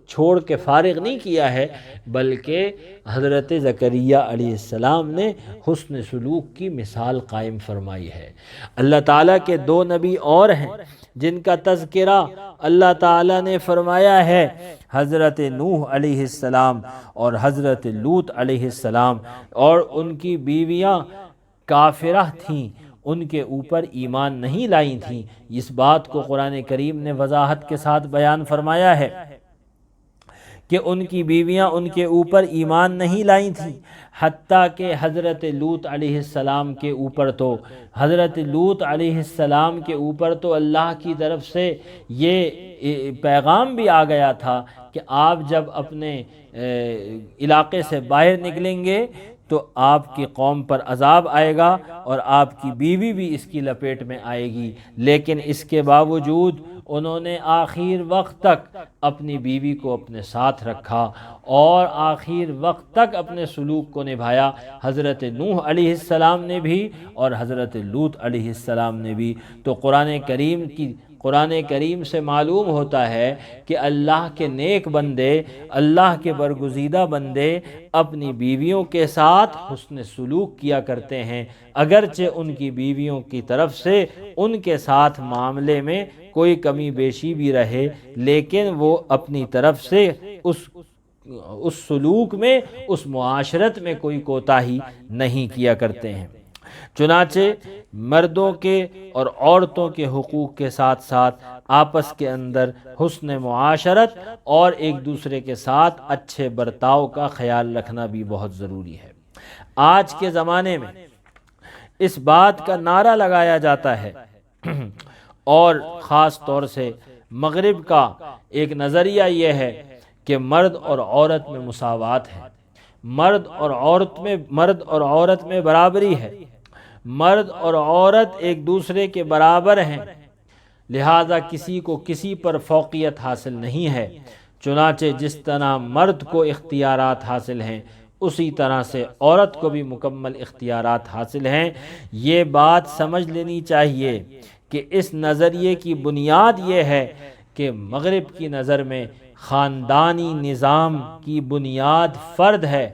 چھوڑ کے فارغ نہیں کیا ہے، بلکہ حضرت زکریا علیہ السلام نے حسن سلوک کی مثال قائم فرمائی ہے۔ اللہ تعالیٰ کے دو نبی اور ہیں جن کا تذکرہ اللہ تعالیٰ نے فرمایا ہے، حضرت نوح علیہ السلام اور حضرت لوط علیہ السلام، اور ان کی بیویاں کافرہ تھیں، ان کے اوپر ایمان نہیں لائی تھیں۔ اس بات کو قرآن کریم نے وضاحت کے ساتھ بیان فرمایا ہے کہ ان کی بیویاں ان کے اوپر ایمان نہیں لائی تھیں، حتیٰ کہ حضرت لوط علیہ السلام کے اوپر تو اللہ کی طرف سے یہ پیغام بھی آ گیا تھا کہ آپ جب اپنے علاقے سے باہر نکلیں گے تو آپ کی قوم پر عذاب آئے گا اور آپ کی بیوی بھی اس کی لپیٹ میں آئے گی، لیکن اس کے باوجود انہوں نے آخر وقت تک اپنی بیوی کو اپنے ساتھ رکھا اور آخر وقت تک اپنے سلوک کو نبھایا، حضرت نوح علیہ السلام نے بھی اور حضرت لوط علیہ السلام نے بھی۔ تو قرآن کریم سے معلوم ہوتا ہے کہ اللہ کے نیک بندے، اللہ کے برگزیدہ بندے اپنی بیویوں کے ساتھ حسن سلوک کیا کرتے ہیں، اگرچہ ان کی بیویوں کی طرف سے ان کے ساتھ معاملے میں کوئی کمی بیشی بھی رہے، لیکن وہ اپنی طرف سے اس سلوک میں، اس معاشرت میں کوئی کوتاہی نہیں کیا کرتے ہیں۔ چنانچہ مردوں کے اور عورتوں کے حقوق کے ساتھ ساتھ آپس کے اندر حسن معاشرت اور ایک دوسرے کے ساتھ اچھے برتاؤ کا خیال رکھنا بھی بہت ضروری ہے۔ آج کے زمانے میں اس بات کا نعرہ لگایا جاتا ہے اور خاص طور سے مغرب کا ایک نظریہ یہ ہے کہ مرد اور عورت میں مساوات ہے، مرد اور عورت میں برابری ہے، مرد اور عورت ایک دوسرے کے برابر ہیں، لہذا کسی کو کسی پر فوقیت حاصل نہیں ہے۔ چنانچہ جس طرح مرد کو اختیارات حاصل ہیں، اسی طرح سے عورت کو بھی مکمل اختیارات حاصل ہیں۔ یہ بات سمجھ لینی چاہیے کہ اس نظریے کی بنیاد یہ ہے کہ مغرب کی نظر میں خاندانی نظام کی بنیاد فرد ہے،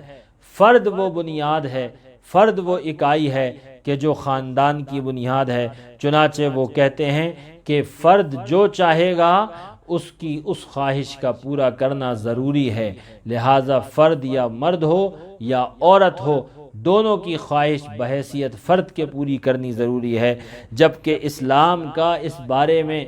فرد وہ بنیاد ہے، فرد وہ اکائی ہے کہ جو خاندان کی بنیاد ہے۔ چنانچہ وہ کہتے ہیں کہ فرد جو چاہے گا اس کی اس خواہش کا پورا کرنا ضروری ہے، لہذا فرد یا مرد ہو یا عورت ہو، دونوں کی خواہش بحیثیت فرد کے پوری کرنی ضروری ہے، جبکہ اسلام کا اس بارے میں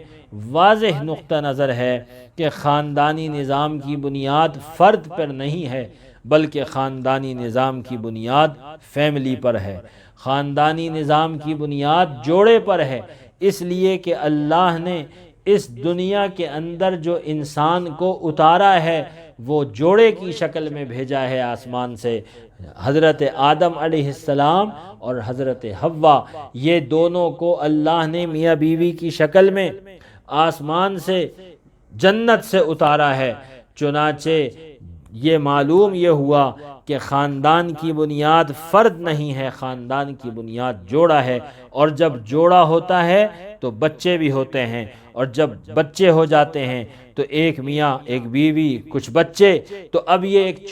واضح نقطہ نظر ہے کہ خاندانی نظام کی بنیاد فرد پر نہیں ہے، بلکہ خاندانی نظام کی بنیاد فیملی پر ہے، خاندانی نظام کی بنیاد جوڑے پر ہے، اس لیے کہ اللہ نے اس دنیا کے اندر جو انسان کو اتارا ہے وہ جوڑے کی شکل میں بھیجا ہے آسمان سے۔ حضرت آدم علیہ السلام اور حضرت حوا، یہ دونوں کو اللہ نے میاں بیوی کی شکل میں آسمان سے، جنت سے اتارا ہے۔ چنانچہ یہ معلوم یہ ہوا کہ خاندان کی بنیاد فرد نہیں ہے، خاندان کی بنیاد جوڑا ہے، اور جب جوڑا ہوتا ہے تو بچے بھی ہوتے ہیں، اور جب بچے ہو جاتے ہیں تو ایک میاں ایک بیوی کچھ بچے، تو اب یہ ایک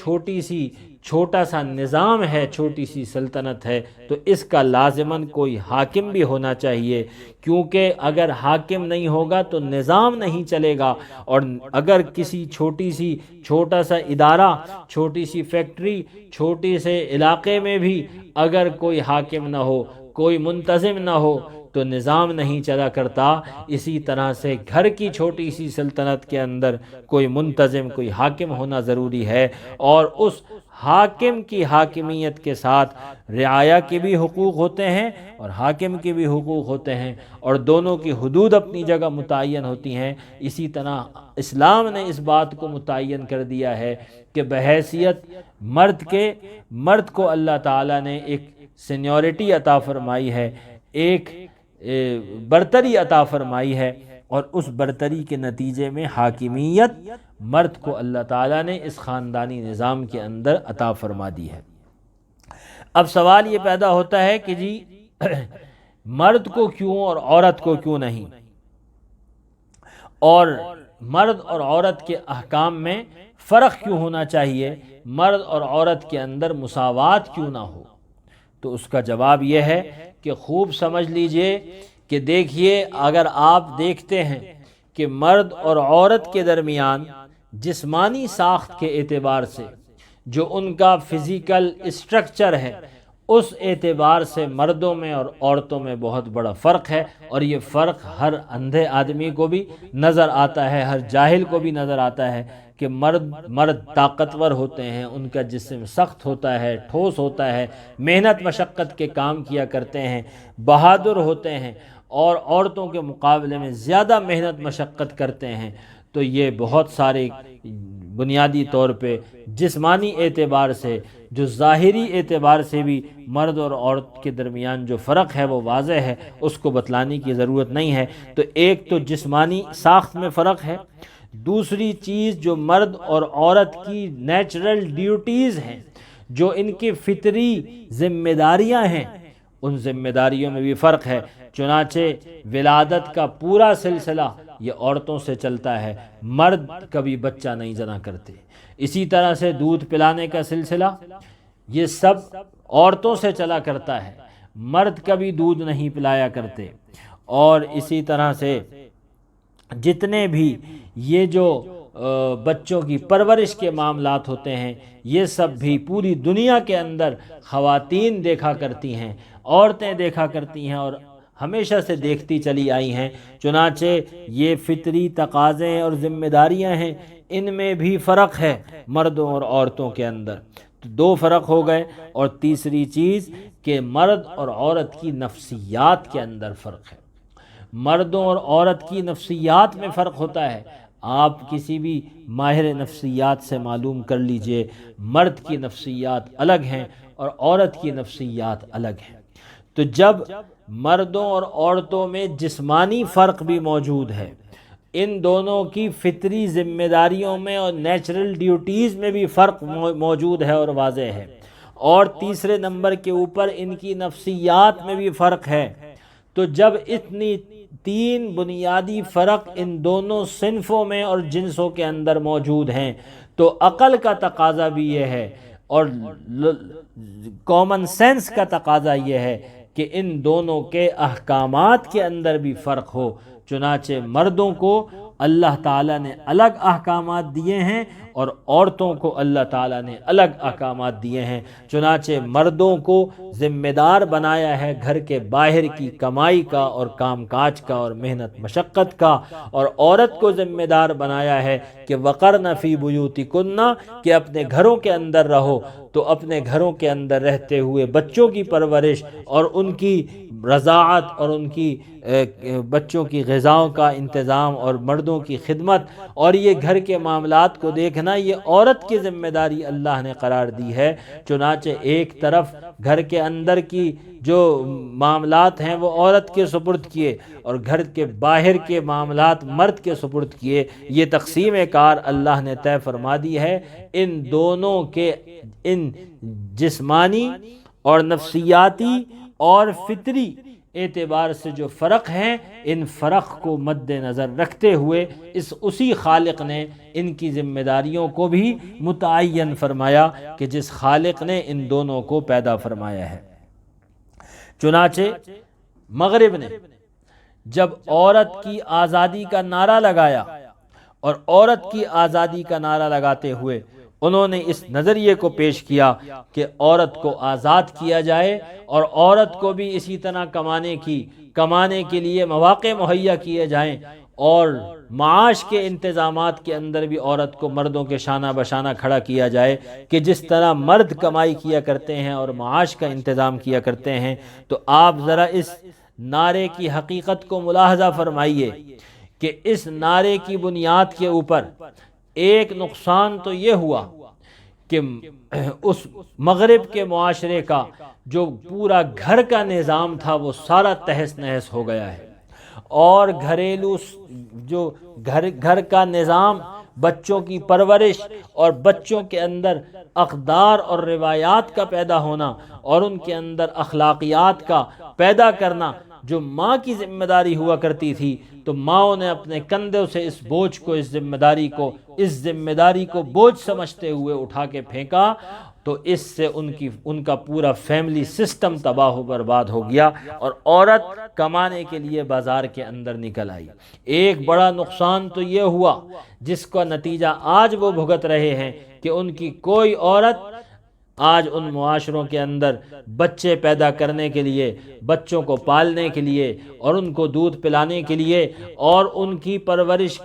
چھوٹا سا نظام ہے، چھوٹی سی سلطنت ہے، تو اس کا لازماً کوئی حاکم بھی ہونا چاہیے، کیونکہ اگر حاکم نہیں ہوگا تو نظام نہیں چلے گا، اور اگر کسی چھوٹا سا ادارہ، چھوٹی سی فیکٹری، چھوٹے سے علاقے میں بھی اگر کوئی حاکم نہ ہو، کوئی منتظم نہ ہو تو نظام نہیں چلا کرتا۔ اسی طرح سے گھر کی چھوٹی سی سلطنت کے اندر کوئی منتظم، کوئی حاکم ہونا ضروری ہے، اور اس حاکم کی حاکمیت کے ساتھ رعایا کے بھی حقوق ہوتے ہیں اور حاکم کے بھی حقوق ہوتے ہیں، اور دونوں کی حدود اپنی جگہ متعین ہوتی ہیں۔ اسی طرح اسلام نے اس بات کو متعین کر دیا ہے کہ بحیثیت مرد کو اللہ تعالیٰ نے ایک سینیورٹی عطا فرمائی ہے، ایک برتری عطا فرمائی ہے، اور اس برتری کے نتیجے میں حاکمیت مرد کو اللہ تعالیٰ نے اس خاندانی نظام کے اندر عطا فرما دی ہے۔ اب سوال یہ پیدا ہوتا ہے کہ جی مرد کو کیوں اور عورت کو کیوں نہیں، اور مرد اور عورت کے احکام میں فرق کیوں ہونا چاہیے، مرد اور عورت کے اندر مساوات کیوں نہ ہو؟ تو اس کا جواب یہ ہے کہ خوب سمجھ لیجئے کہ دیکھیے، اگر آپ دیکھتے ہیں کہ مرد اور عورت کے درمیان جسمانی ساخت کے اعتبار سے جو ان کا فزیکل اسٹرکچر ہے، اس اعتبار سے مردوں میں اور عورتوں میں بہت بڑا فرق ہے، اور یہ فرق ہر اندھے آدمی کو بھی نظر آتا ہے، ہر جاہل کو بھی نظر آتا ہے کہ مرد طاقتور ہوتے ہیں، ان کا جسم سخت ہوتا ہے، ٹھوس ہوتا ہے، محنت مشقت کے کام کیا کرتے ہیں، بہادر ہوتے ہیں، اور عورتوں کے مقابلے میں زیادہ محنت مشقت کرتے ہیں۔ تو یہ بہت سارے بنیادی طور پہ جسمانی اعتبار سے، جو ظاہری اعتبار سے بھی مرد اور عورت کے درمیان جو فرق ہے وہ واضح ہے، اس کو بتلانے کی ضرورت نہیں ہے۔ تو ایک تو جسمانی ساخت میں فرق ہے، دوسری چیز جو مرد اور عورت کی نیچرل ڈیوٹیز ہیں، جو ان کی فطری ذمہ داریاں ہیں، ان ذمہ داریوں میں بھی فرق ہے۔ چنانچہ ولادت کا پورا سلسلہ یہ عورتوں سے چلتا ہے، مرد کبھی بچہ نہیں جنا کرتے۔ اسی طرح سے دودھ پلانے کا سلسلہ یہ سب عورتوں سے چلا کرتا ہے، مرد کبھی دودھ نہیں پلایا کرتے۔ اور اسی طرح سے جتنے بھی یہ جو بچوں کی پرورش کے معاملات ہوتے ہیں، یہ سب بھی پوری دنیا کے اندر خواتین دیکھا کرتی ہیں، عورتیں دیکھا کرتی ہیں، اور ہمیشہ سے دیکھتی چلی آئی ہیں۔ چنانچہ یہ فطری تقاضے اور ذمہ داریاں ہیں، ان میں بھی فرق ہے مردوں اور عورتوں کے اندر۔ تو دو فرق ہو گئے، اور تیسری چیز کہ مرد اور عورت کی نفسیات کے اندر فرق ہے۔ مردوں اور عورت کی نفسیات میں فرق ہوتا ہے۔ آپ کسی بھی ماہر نفسیات سے معلوم کر لیجئے، مرد کی نفسیات الگ ہیں اور عورت کی نفسیات الگ ہیں۔ تو جب مردوں اور عورتوں میں جسمانی فرق بھی موجود ہے، ان دونوں کی فطری ذمہ داریوں میں اور نیچرل ڈیوٹیز میں بھی فرق موجود ہے اور واضح ہے، اور تیسرے نمبر کے اوپر ان کی نفسیات میں بھی فرق ہے۔ تو جب اتنی تین بنیادی فرق ان دونوں صنفوں میں اور جنسوں کے اندر موجود ہیں، تو عقل کا تقاضا بھی یہ ہے اور کامن سینس کا تقاضا یہ ہے کہ ان دونوں کے احکامات کے اندر بھی فرق ہو۔ چنانچہ مردوں کو اللہ تعالیٰ نے الگ احکامات دیے ہیں اور عورتوں کو اللہ تعالیٰ نے الگ احکامات دیے ہیں۔ چنانچہ مردوں کو ذمہ دار بنایا ہے گھر کے باہر کی کمائی کا اور کام کاج کا اور محنت مشقت کا، اور عورت کو ذمہ دار بنایا ہے کہ وقرن فی بیوتکن، کہ اپنے گھروں کے اندر رہو۔ تو اپنے گھروں کے اندر رہتے ہوئے بچوں کی پرورش اور ان کی رضاعت اور ان کی بچوں کی غذاؤں کا انتظام اور مردوں کی خدمت اور یہ گھر کے معاملات کو دیکھنا دینا یہ عورت کی ذمہ داری اللہ نے قرار دی ہے۔ چنانچہ ایک طرف گھر کے اندر کی جو معاملات ہیں وہ عورت کے سپرد کیے اور گھر کے باہر کے معاملات مرد کے سپرد کیے۔ یہ تقسیم کار اللہ نے طے فرما دی ہے۔ ان دونوں کے ان جسمانی اور نفسیاتی اور فطری اعتبار سے جو فرق ہیں، ان فرق کو مد نظر رکھتے ہوئے اسی خالق نے ان کی ذمہ داریوں کو بھی متعین فرمایا کہ جس خالق نے ان دونوں کو پیدا فرمایا ہے۔ چنانچہ مغرب نے جب عورت کی آزادی کا نعرہ لگایا اور عورت کی آزادی کا نعرہ لگاتے ہوئے انہوں نے اس نظریے کو پیش کیا کہ عورت کو آزاد کیا جائے اور عورت کو بھی اسی طرح کمانے کے لیے مواقع مہیا کیے جائیں، اور معاش کے انتظامات کے اندر بھی عورت کو مردوں کے شانہ بشانہ کھڑا کیا جائے کہ جس طرح مرد کمائی کیا کرتے ہیں اور معاش کا انتظام کیا کرتے ہیں۔ تو آپ ذرا اس نعرے کی حقیقت کو ملاحظہ فرمائیے کہ اس نعرے کی بنیاد کے اوپر ایک نقصان تو یہ ہوا کہ اس مغرب کے معاشرے کا جو پورا گھر کا نظام تھا وہ سارا تہس نہس ہو گیا ہے، اور گھریلو جو گھر کا نظام، بچوں کی پرورش اور بچوں کے اندر اقدار اور روایات کا پیدا ہونا اور ان کے اندر اخلاقیات کا پیدا کرنا جو ماں کی ذمہ داری ہوا کرتی تھی، تو ماؤں نے اپنے کندھوں سے اس بوجھ کو، اس ذمہ داری کو بوجھ سمجھتے ہوئے اٹھا کے پھینکا، تو اس سے ان کا پورا فیملی سسٹم تباہ و برباد ہو گیا اور عورت کمانے کے لیے بازار کے اندر نکل آئی۔ ایک بڑا نقصان تو یہ ہوا جس کا نتیجہ آج وہ بھگت رہے ہیں کہ ان کی کوئی عورت آج ان معاشروں کے اندر بچے پیدا کرنے کے لیے، بچوں کو پالنے کے لیے اور ان کو دودھ پلانے کے لیے اور ان کی پرورش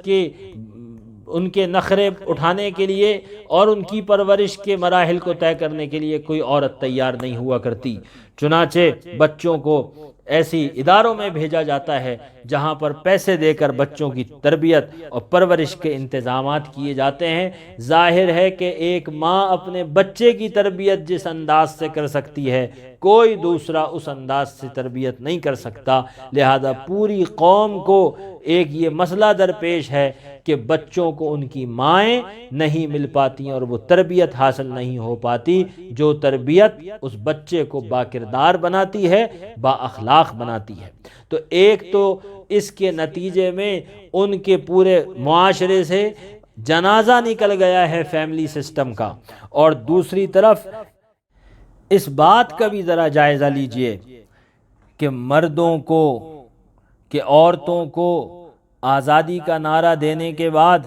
ان کے نخرے اٹھانے کے لیے اور ان کی پرورش کے مراحل کو طے کرنے کے لیے کوئی عورت تیار نہیں ہوا کرتی۔ چنانچہ بچوں کو ایسی اداروں میں بھیجا جاتا ہے جہاں پر پیسے دے کر بچوں کی تربیت اور پرورش کے انتظامات کیے جاتے ہیں۔ ظاہر ہے کہ ایک ماں اپنے بچے کی تربیت جس انداز سے کر سکتی ہے کوئی دوسرا اس انداز سے تربیت نہیں کر سکتا، لہذا پوری قوم کو ایک یہ مسئلہ درپیش ہے کہ بچوں کو ان کی مائیں نہیں مل پاتی اور وہ تربیت حاصل نہیں ہو پاتی جو تربیت اس بچے کو باکردار بناتی ہے، با اخلاق بناتی ہے۔ تو ایک تو اس کے نتیجے میں ان کے پورے معاشرے سے جنازہ نکل گیا ہے فیملی سسٹم کا، اور دوسری طرف اس بات کا بھی ذرا جائزہ لیجئے کہ عورتوں کو آزادی کا نعرہ دینے کے بعد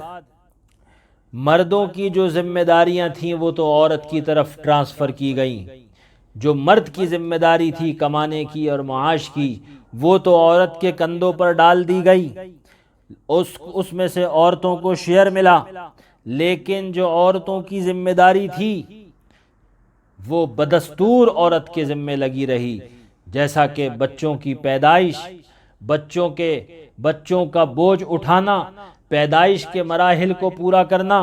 مردوں کی جو ذمہ داریاں تھیں وہ تو عورت کی طرف ٹرانسفر کی گئیں، جو مرد کی ذمہ داری تھی کمانے کی اور معاش کی وہ تو عورت کے کندھوں پر ڈال دی گئی، اس میں سے عورتوں کو شیئر ملا، لیکن جو عورتوں کی ذمہ داری تھی وہ بدستور عورت کے ذمہ لگی رہی، جیسا کہ بچوں کی پیدائش، بچوں کا بوجھ اٹھانا، پیدائش کے مراحل کو پورا کرنا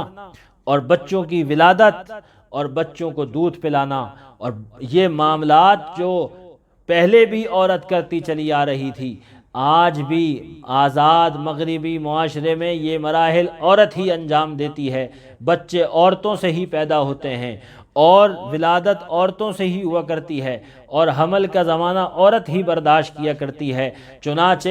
اور بچوں کی ولادت اور بچوں کو دودھ پلانا، اور یہ معاملات جو پہلے بھی عورت کرتی چلی آ رہی تھی، آج بھی آزاد مغربی معاشرے میں یہ مراحل عورت ہی انجام دیتی ہے۔ بچے عورتوں سے ہی پیدا ہوتے ہیں اور ولادت عورتوں سے ہی ہوا کرتی ہے اور حمل کا زمانہ عورت ہی برداشت کیا کرتی ہے۔ چنانچہ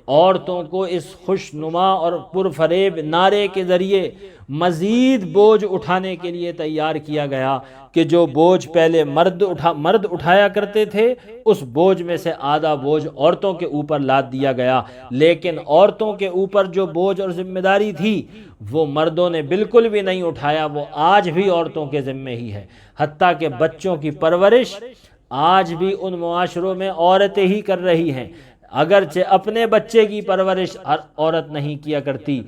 عورتوں کو اس خوشنما اور پرفریب نعرے کے ذریعے مزید بوجھ اٹھانے کے لیے تیار کیا گیا کہ جو بوجھ پہلے مرد اٹھایا کرتے تھے اس بوجھ میں سے آدھا بوجھ عورتوں کے اوپر لاد دیا گیا، لیکن عورتوں کے اوپر جو بوجھ اور ذمہ داری تھی وہ مردوں نے بالکل بھی نہیں اٹھایا، وہ آج بھی عورتوں کے ذمے ہی ہے، حتیٰ کہ بچوں کی پرورش آج بھی ان معاشروں میں عورتیں ہی کر رہی ہیں۔ اگرچہ اپنے بچے کی پرورش عورت نہیں کیا کرتی،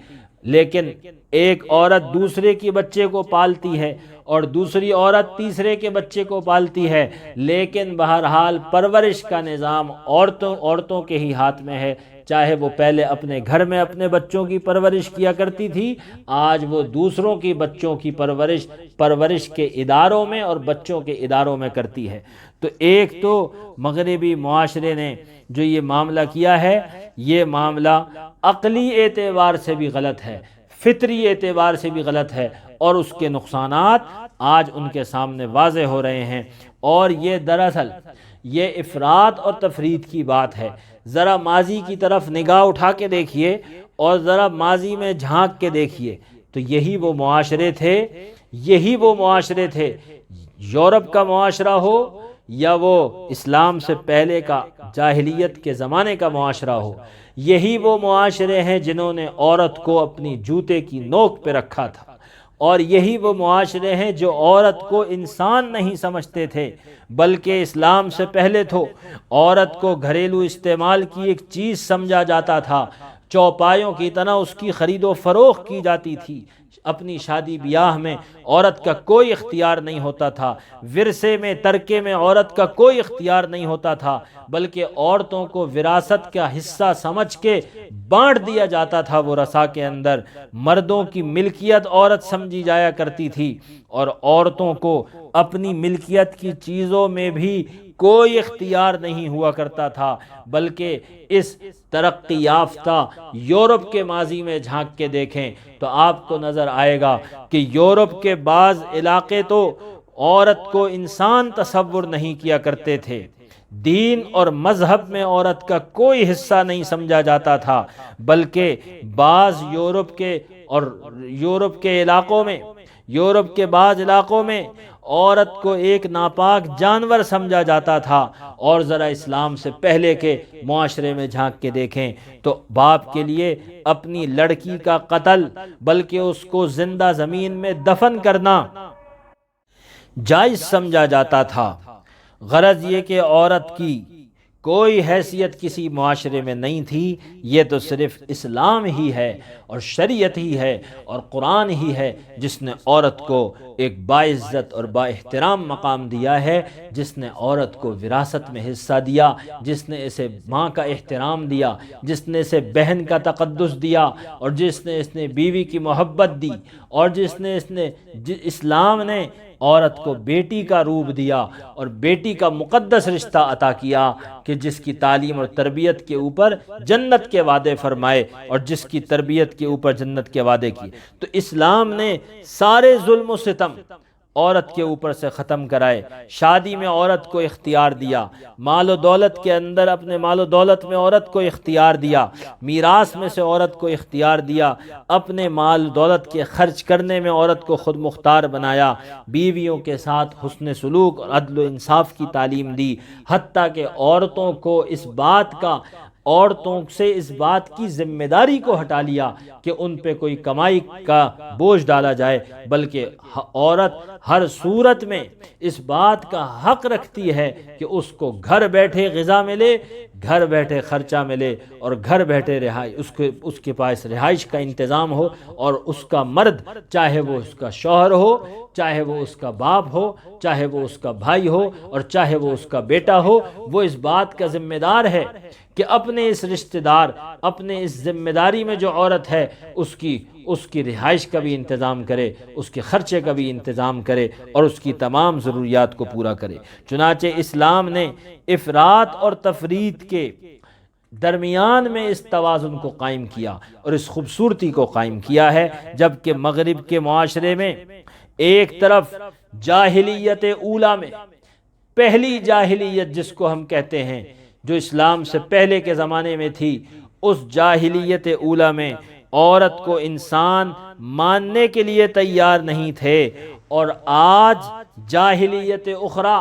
لیکن ایک عورت دوسرے کی بچے کو پالتی ہے اور دوسری عورت تیسرے کے بچے کو پالتی ہے، لیکن بہرحال پرورش کا نظام عورتوں کے ہی ہاتھ میں ہے، چاہے وہ پہلے اپنے گھر میں اپنے بچوں کی پرورش کیا کرتی تھی، آج وہ دوسروں کی بچوں کی پرورش کے اداروں میں اور بچوں کے اداروں میں کرتی ہے۔ تو ایک تو مغربی معاشرے نے جو یہ معاملہ کیا ہے، یہ معاملہ عقلی اعتبار سے بھی غلط ہے، فطری اعتبار سے بھی غلط ہے، اور اس کے نقصانات آج ان کے سامنے واضح ہو رہے ہیں۔ اور یہ دراصل یہ افراط اور تفریط کی بات ہے۔ ذرا ماضی کی طرف نگاہ اٹھا کے دیکھیے اور ذرا ماضی میں جھانک کے دیکھیے، تو یہی وہ معاشرے تھے، یورپ کا معاشرہ ہو یا وہ اسلام سے پہلے کا جاہلیت کے زمانے کا معاشرہ ہو، یہی وہ معاشرے ہیں جنہوں نے عورت کو اپنی جوتے کی نوک پہ رکھا تھا، اور یہی وہ معاشرے ہیں جو عورت کو انسان نہیں سمجھتے تھے، بلکہ اسلام سے پہلے تو عورت کو گھریلو استعمال کی ایک چیز سمجھا جاتا تھا، چوپایوں کی طرح اس کی خرید و فروخت کی جاتی تھی۔ اپنی شادی بیاہ میں عورت کا کوئی اختیار نہیں ہوتا تھا، ورثے میں ترکے میں عورت کا کوئی اختیار نہیں ہوتا تھا، بلکہ عورتوں کو وراثت کا حصہ سمجھ کے بانٹ دیا جاتا تھا وہ رسا کے اندر۔ مردوں کی ملکیت عورت سمجھی جایا کرتی تھی، اور عورتوں کو اپنی ملکیت کی چیزوں میں بھی کوئی اختیار نہیں ہوا کرتا تھا، بلکہ اس ترقی یافتہ یورپ کے ماضی میں جھانک کے دیکھیں تو آپ کو نظر آئے گا کہ یورپ کے بعض علاقے تو عورت کو انسان تصور نہیں کیا کرتے تھے، دین اور مذہب میں عورت کا کوئی حصہ نہیں سمجھا جاتا تھا، بلکہ بعض یورپ کے بعض علاقوں میں عورت کو ایک ناپاک جانور سمجھا جاتا تھا۔ اور ذرا اسلام سے پہلے کے معاشرے میں جھانک کے دیکھیں تو باپ کے لیے اپنی لڑکی کا قتل بلکہ اس کو زندہ زمین میں دفن کرنا جائز سمجھا جاتا تھا۔ غرض یہ کہ عورت کی کوئی حیثیت کسی معاشرے میں نہیں تھی، یہ تو صرف اسلام ہی ہے اور شریعت ہی ہے اور قرآن ہی ہے جس نے عورت کو ایک باعزت اور با احترام مقام دیا ہے، جس نے عورت کو وراثت میں حصہ دیا، جس نے اسے ماں کا احترام دیا، جس نے اسے بہن کا تقدس دیا، اور جس نے بیوی کی محبت دی، اور اسلام نے عورت کو بیٹی کا روپ دیا اور بیٹی کا مقدس رشتہ عطا کیا کہ جس کی تعلیم اور تربیت کے اوپر جنت کے وعدے فرمائے اور جس کی تربیت کے اوپر جنت کے وعدے کیے۔ تو اسلام نے سارے ظلم و ستم عورت کے اوپر سے ختم کرائے، شادی میں عورت کو اختیار دیا، مال و دولت کے اندر اپنے مال و دولت میں عورت کو اختیار دیا، میراث میں سے عورت کو اختیار دیا، اپنے مال دولت کے خرچ کرنے میں عورت کو خود مختار بنایا، بیویوں کے ساتھ حسن سلوک اور عدل و انصاف کی تعلیم دی، حتیٰ کہ عورتوں سے اس بات کی ذمہ داری کو ہٹا لیا کہ ان پہ کوئی کمائی کا بوجھ ڈالا جائے، بلکہ عورت ہر صورت میں اس بات کا حق رکھتی ہے کہ اس کو گھر بیٹھے غذا ملے، گھر بیٹھے خرچہ ملے، اور گھر بیٹھے اس کے پاس رہائش کا انتظام ہو، اور اس کا مرد چاہے وہ اس کا شوہر ہو، چاہے وہ اس کا باپ ہو، چاہے وہ اس کا بھائی ہو، اور چاہے وہ اس کا بیٹا ہو، وہ اس بات کا ذمہ دار ہے کہ اپنے اس رشتہ دار، اپنے اس ذمہ داری میں جو عورت ہے اس کی رہائش کا بھی انتظام کرے، اس کے خرچے کا بھی انتظام کرے، اور اس کی تمام ضروریات کو پورا کرے۔ چنانچہ اسلام نے افراط اور تفریط کے درمیان میں اس توازن کو قائم کیا اور اس خوبصورتی کو قائم کیا ہے، جبکہ مغرب کے معاشرے میں ایک طرف جاہلیت اولیٰ میں، پہلی جاہلیت جس کو ہم کہتے ہیں جو اسلام سے پہلے کے زمانے میں تھی، اس جاہلیت اولیٰ میں عورت کو انسان ماننے کے لیے تیار نہیں تھے، اور آج جاہلیت اخری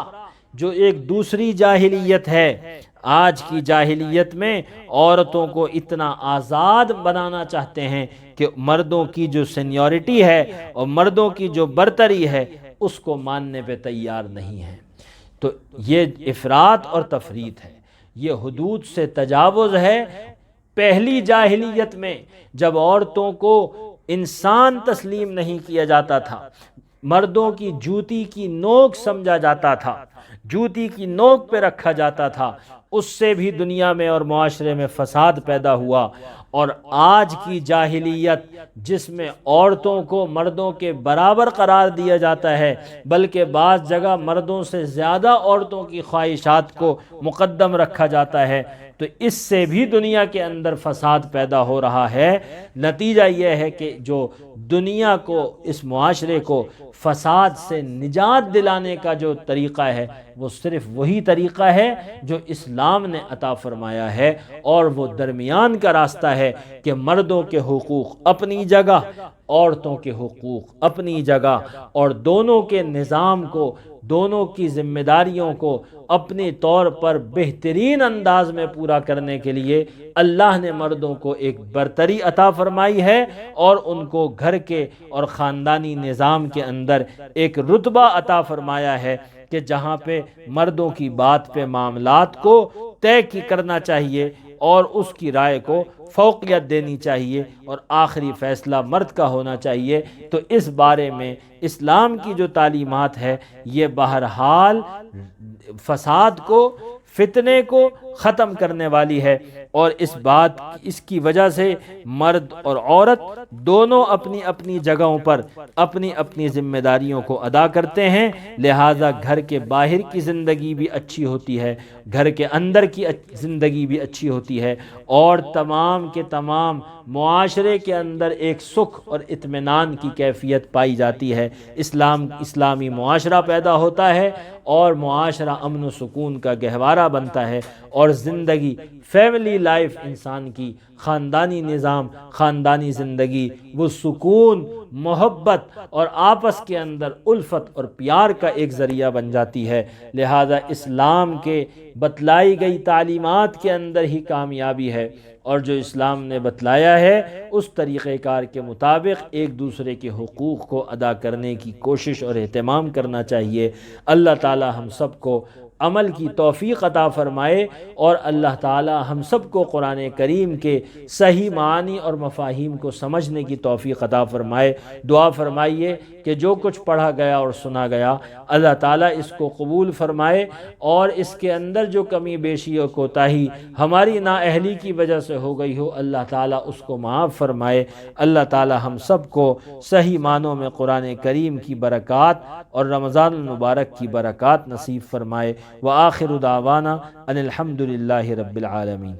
جو ایک دوسری جاہلیت ہے، آج کی جاہلیت میں عورتوں کو اتنا آزاد بنانا چاہتے ہیں کہ مردوں کی جو سینیورٹی ہے اور مردوں کی جو برتری ہے اس کو ماننے پہ تیار نہیں ہے۔ تو یہ افراط اور تفریط ہے، یہ حدود سے تجاوز ہے۔ پہلی جاہلیت میں جب عورتوں کو انسان تسلیم نہیں کیا جاتا تھا، مردوں کی جوتی کی نوک سمجھا جاتا تھا، جوتی کی نوک پہ رکھا جاتا تھا، اس سے بھی دنیا میں اور معاشرے میں فساد پیدا ہوا۔ اور آج کی جاہلیت جس میں عورتوں کو مردوں کے برابر قرار دیا جاتا ہے، بلکہ بعض جگہ مردوں سے زیادہ عورتوں کی خواہشات کو مقدم رکھا جاتا ہے، تو اس سے بھی دنیا کے اندر فساد پیدا ہو رہا ہے۔ نتیجہ یہ ہے کہ جو دنیا کو، اس معاشرے کو فساد سے نجات دلانے کا جو طریقہ ہے وہ صرف وہی طریقہ ہے جو اسلام نے عطا فرمایا ہے، اور وہ درمیان کا راستہ ہے کہ مردوں کے حقوق اپنی جگہ، عورتوں کے حقوق اپنی جگہ، اور دونوں کے نظام کو، دونوں کی ذمہ داریوں کو اپنے طور پر بہترین انداز میں پورا کرنے کے لیے اللہ نے مردوں کو ایک برتری عطا فرمائی ہے، اور ان کو گھر کے اور خاندانی نظام کے اندر ایک رتبہ عطا فرمایا ہے کہ جہاں پہ مردوں کی بات پہ معاملات کو طے کرنا چاہیے اور اس کی رائے کو فوقیت دینی چاہیے، اور آخری فیصلہ مرد کا ہونا چاہیے۔ تو اس بارے میں اسلام کی جو تعلیمات ہے یہ بہرحال فساد کو، فتنے کو ختم کرنے والی ہے، اور اس کی وجہ سے مرد اور عورت دونوں اپنی اپنی جگہوں پر اپنی اپنی ذمہ داریوں کو ادا کرتے ہیں، لہٰذا گھر کے باہر کی زندگی بھی اچھی ہوتی ہے، گھر کے اندر کی زندگی بھی اچھی ہوتی ہے، اور تمام کے تمام معاشرے کے اندر ایک سکھ اور اطمینان کی کیفیت پائی جاتی ہے۔ اسلامی معاشرہ پیدا ہوتا ہے، اور معاشرہ امن و سکون کا گہوارہ بنتا ہے، اور زندگی، فیملی لائف، انسان کی خاندانی نظام، خاندانی زندگی، وہ سکون، محبت اور آپس کے اندر الفت اور پیار کا ایک ذریعہ بن جاتی ہے۔ لہذا اسلام کے بتلائی گئی تعلیمات کے اندر ہی کامیابی ہے، اور جو اسلام نے بتلایا ہے اس طریقہ کار کے مطابق ایک دوسرے کے حقوق کو ادا کرنے کی کوشش اور اہتمام کرنا چاہیے۔ اللہ تعالی ہم سب کو عمل کی توفیق عطا فرمائے، اور اللہ تعالی ہم سب کو قرآن کریم کے صحیح معانی اور مفاہیم کو سمجھنے کی توفیق عطا فرمائے۔ دعا فرمائیے کہ جو کچھ پڑھا گیا اور سنا گیا اللہ تعالیٰ اس کو قبول فرمائے، اور اس کے اندر جو کمی بیشی اور کوتاہی ہماری نااہلی کی وجہ سے ہو گئی ہو اللہ تعالیٰ اس کو معاف فرمائے۔ اللہ تعالیٰ ہم سب کو صحیح معنوں میں قرآن کریم کی برکات اور رمضان المبارک کی برکات نصیب فرمائے۔ وآخر دعوانا ان الحمد للہ رب العالمین۔